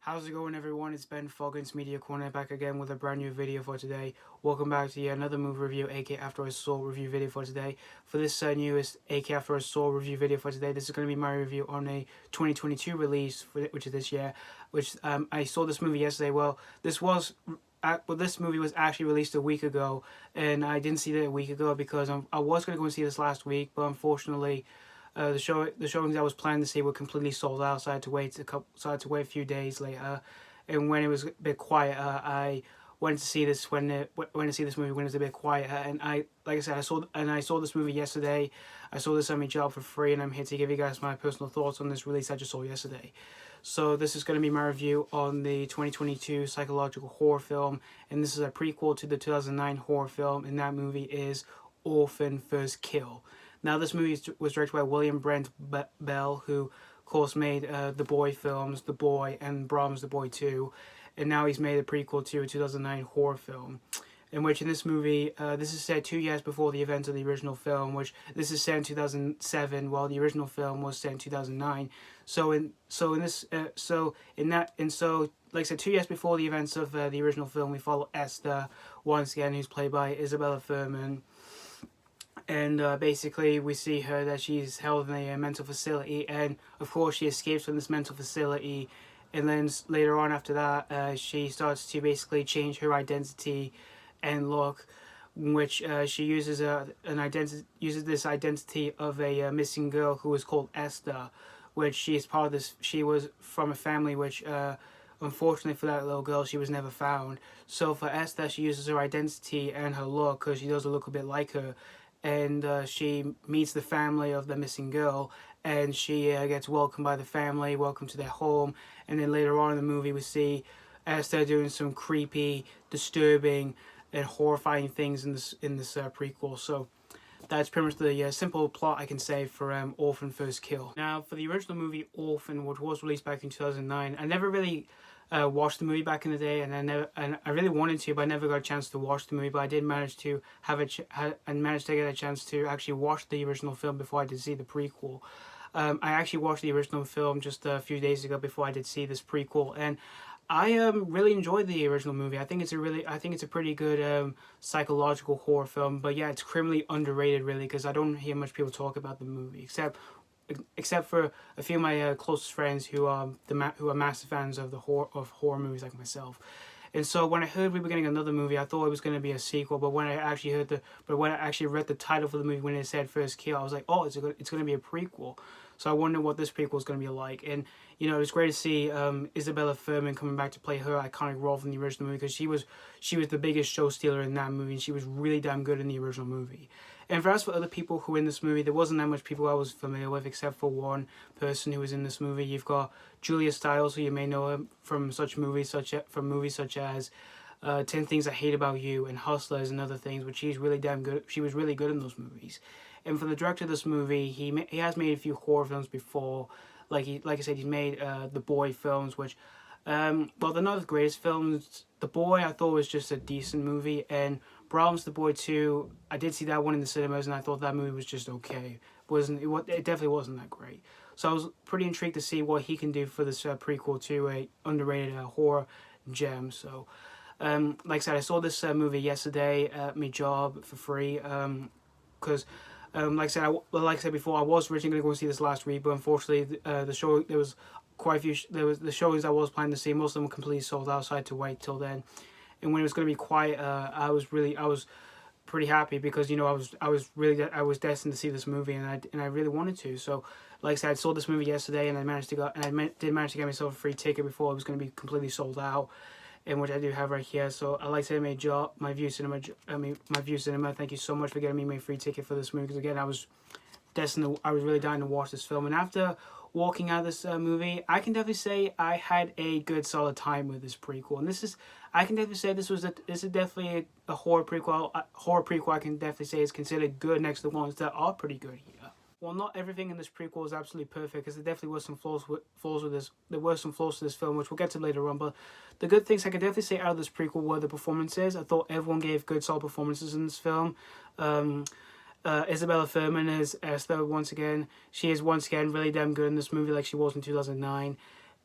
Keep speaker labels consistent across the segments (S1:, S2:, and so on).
S1: How's it going, everyone? It's Ben Foggins Media Corner back again with a brand new video for today. Welcome back to yet another movie review, aka After I Saw review video for today. For this newest aka After I Saw review video for today, this is going to be my review on a 2022 release, which is this year. I saw this movie yesterday. This movie was actually released a week ago, and I didn't see it a week ago because I was going to go and see this last week, but unfortunately, the showings I was planning to see were completely sold out, so I had to wait a few days later. And when it was a bit quieter, I went to see this went to see this movie when it was a bit quieter. And like I said, I saw this movie yesterday. I saw this on my job for free, and I'm here to give you guys my personal thoughts on this release I just saw yesterday. So this is going to be my review on the 2022 psychological horror film, and this is a prequel to the 2009 horror film, and that movie is Orphan: First Kill. Now, this movie was directed by William Brent Bell, who, of course, made The Boy films, The Boy, and Brahms The Boy 2. And now he's made a prequel to a 2009 horror film. In this movie, this is set 2 years before the events of the original film, which this is set in 2007, while the original film was set in 2009. Like I said, 2 years before the events of the original film, we follow Esther once again, who's played by Isabelle Fuhrman. And basically we see her that she's held in a mental facility, and of course she escapes from this mental facility, and then later on after that she starts to basically change her identity and look, which she uses this identity of a missing girl who is called Esther, which she is part of this. She was from a family which unfortunately for that little girl, she was never found. So for Esther, she uses her identity and her look because she does look a bit like her. And she meets the family of the missing girl, and she gets welcomed by the family, welcome to their home. And then later on in the movie, we see Esther doing some creepy, disturbing, and horrifying things in this prequel. So that's pretty much the simple plot I can say for Orphan: First Kill. Now, for the original movie Orphan, which was released back in 2009, I never really watched the movie back in the day, and I really wanted to, but I never got a chance to watch the movie. But I did manage to managed to get a chance to actually watch the original film before I did see the prequel. I actually watched the original film just a few days ago before I did see this prequel, and I really enjoyed the original movie. I think it's a pretty good psychological horror film. But yeah, it's criminally underrated, really, because I don't hear much people talk about the movie except for a few of my closest friends who are massive fans of horror movies like myself. And so when I heard we were getting another movie, I thought it was going to be a sequel. But when I actually read the title for the movie, when it said First Kill, I was like, oh, it's going to be a prequel. So I wonder what this prequel is going to be like. And it was great to see Isabelle Fuhrman coming back to play her iconic role from the original movie, because she was the biggest show stealer in that movie, and she was really damn good in the original movie. And for other people who were in this movie, there wasn't that much people I was familiar with, except for one person who was in this movie. You've got Julia Stiles, who you may know from movies such as 10 Things I Hate About You and Hustlers and other things, which she's really damn good. She was really good in those movies. And for the director of this movie, he has made a few horror films before. Like I said, he's made The Boy films, which they're not the greatest films. The Boy, I thought, was just a decent movie, and Brahms The Boy 2, I did see that one in the cinemas, and I thought that movie was just okay. It definitely wasn't that great. So I was pretty intrigued to see what he can do for this prequel to a underrated horror gem. So, like I said, I saw this movie yesterday at my job for free, because like I said before, I was originally going to go see this last week, but unfortunately, the showings I was planning to see, most of them were completely sold out, so I had to wait till then. And when it was going to be quiet, I was pretty happy, because I was destined to see this movie, and I really wanted to. So, like I said, I saw this movie yesterday, and I did manage to get myself a free ticket before it was going to be completely sold out, and which I do have right here. So I like to say my View Cinema. Thank you so much for getting me my free ticket for this movie, because again, I was really dying to watch this film. And after walking out of this movie, I can definitely say I had a good solid time with this prequel. And I can definitely say this is definitely a horror prequel. I can definitely say is considered good next to the ones that are pretty good here. Well, not everything in this prequel is absolutely perfect, because there definitely were some flaws with this. There were some flaws to this film, which we'll get to later on. But the good things I can definitely say out of this prequel were the performances. I thought everyone gave good, solid performances in this film. Isabelle Fuhrman as Esther once again. She is once again really damn good in this movie, like she was in 2009.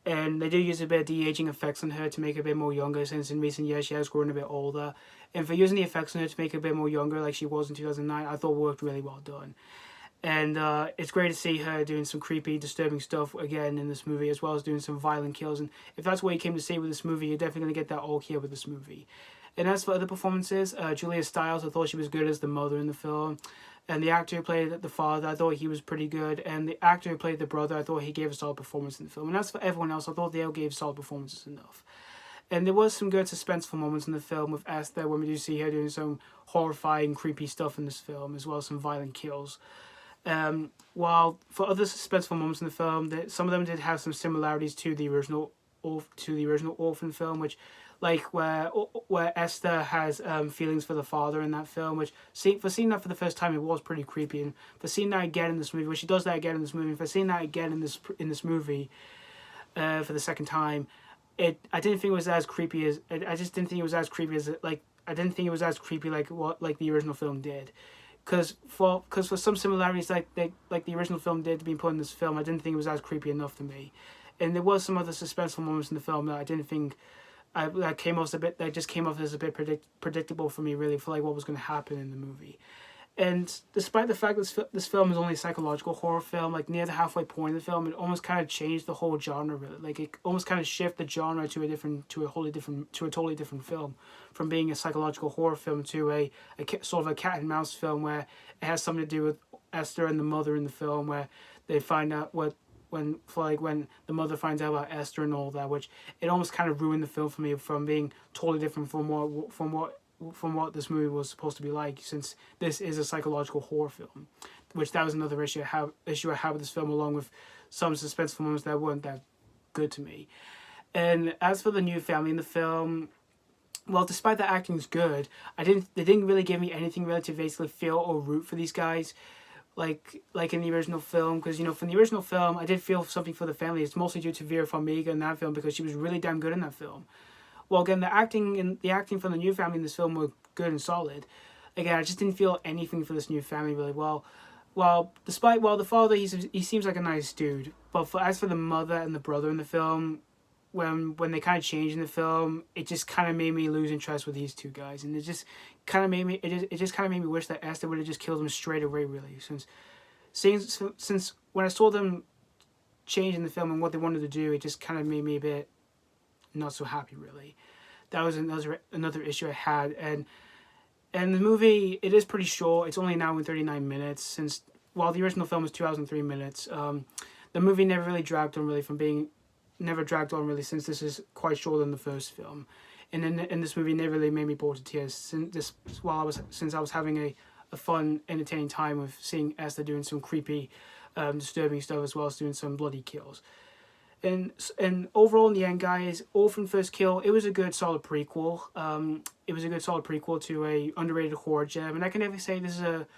S1: And they do use a bit of de-aging effects on her to make her a bit more younger, since in recent years she has grown a bit older. And for using the effects on her to make her a bit more younger, like she was in 2009, I thought worked really well done. And it's great to see her doing some creepy, disturbing stuff again in this movie, as well as doing some violent kills. And if that's what you came to see with this movie, you're definitely going to get that all here with this movie. And as for other performances, Julia Stiles, I thought she was good as the mother in the film. And the actor who played the father, I thought he was pretty good. And the actor who played the brother, I thought he gave a solid performance in the film. And as for everyone else, I thought they all gave solid performances enough. And there was some good suspenseful moments in the film with Esther, when we do see her doing some horrifying, creepy stuff in this film, as well as some violent kills. While for other suspenseful moments in the film, some of them did have some similarities to the original Orphan film, which, like where Esther has feelings for the father in that film, which for seeing that for the first time, it was pretty creepy, and for seeing that again in this movie, where she does that again in this movie, and for seeing that again in this movie for the second time, I didn't think it was as creepy as I just didn't think it was as creepy as I didn't think it was as creepy like the original film did. Because for some similarities like the original film did being put in this film, I didn't think it was as creepy enough to me. And there was some other suspenseful moments in the film that I didn't think that just came off as a bit predictable for me, really, for like what was going to happen in the movie. And despite the fact that this film is only a psychological horror film, like near the halfway point of the film, it almost kind of changed the whole genre, really. Like it almost kind of shifted the genre to a totally different film, from being a psychological horror film to a sort of a cat and mouse film, where it has something to do with Esther and the mother in the film, where they find out when the mother finds out about Esther and all that, which it almost kind of ruined the film for me, from being totally different from what this movie was supposed to be like, since this is a psychological horror film, which that was another issue I have with this film, along with some suspenseful moments that weren't that good to me. And as for the new family in the film, well, despite the acting's good, they didn't really give me anything really to basically feel or root for these guys, like in the original film, because from the original film I did feel something for the family. It's mostly due to Vera Farmiga in that film, because she was really damn good in that film. Well, again, the acting from the new family in this film were good and solid. Again, I just didn't feel anything for this new family really well. The father, he seems like a nice dude, but as for the mother and the brother in the film, when they kind of changed in the film, it just kind of made me lose interest with these two guys, and it just kind of made me wish that Esther would have just killed them straight away, really. Since when I saw them change in the film and what they wanted to do, it just kind of made me a bit not so happy, really. That was another issue I had, and the movie, it is pretty short. It's only an hour and 39 minutes, since while the original film was 2 hours and 3 minutes. The movie never dragged on, really, since this is quite shorter than the first film. And in this movie, never really made me bored to tears, since I was having a fun, entertaining time with seeing Esther doing some creepy, disturbing stuff, as well as doing some bloody kills. And overall, in the end, guys, Orphan First Kill, it was a good, solid prequel. It was a good, solid prequel to a underrated horror gem, and I can definitely say this is a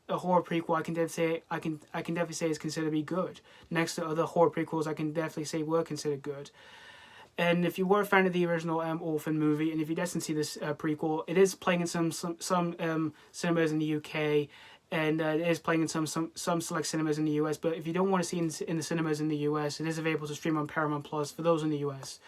S1: horror prequel. I can definitely say it's considered to be good. Next to other horror prequels, I can definitely say were considered good. And if you were a fan of the original Orphan movie, and if you didn't see this prequel, it is playing in some cinemas in the UK, and it is playing in some select cinemas in the US. But if you don't want to see it in the cinemas in the US, it is available to stream on Paramount Plus for those in the US.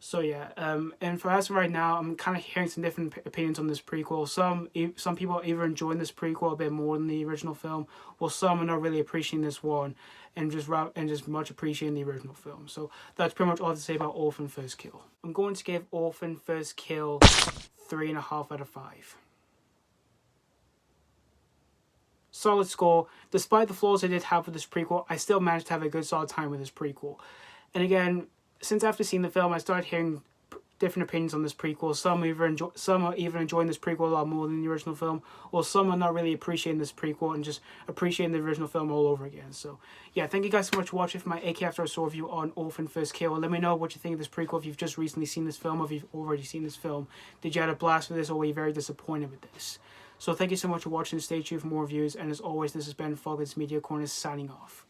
S1: So yeah, and for us right now, I'm kind of hearing some different opinions on this prequel. Some people are either enjoying this prequel a bit more than the original film, while some are not really appreciating this one, and just much appreciating the original film. So that's pretty much all to say about Orphan First Kill. I'm going to give Orphan First Kill 3.5 out of 5. Solid score. Despite the flaws I did have with this prequel, I still managed to have a good solid time with this prequel. And again, since after seeing the film, I started hearing different opinions on this prequel. Some are even enjoying this prequel a lot more than the original film, or some are not really appreciating this prequel and just appreciating the original film all over again. So yeah, thank you guys so much for watching for my AK After I Saw review on Orphan First Kill. Let me know what you think of this prequel, if you've just recently seen this film, or if you've already seen this film. Did you have a blast with this, or were you very disappointed with this? So thank you so much for watching. Stay tuned for more reviews, and as always, this has been Foglan's Media Corner signing off.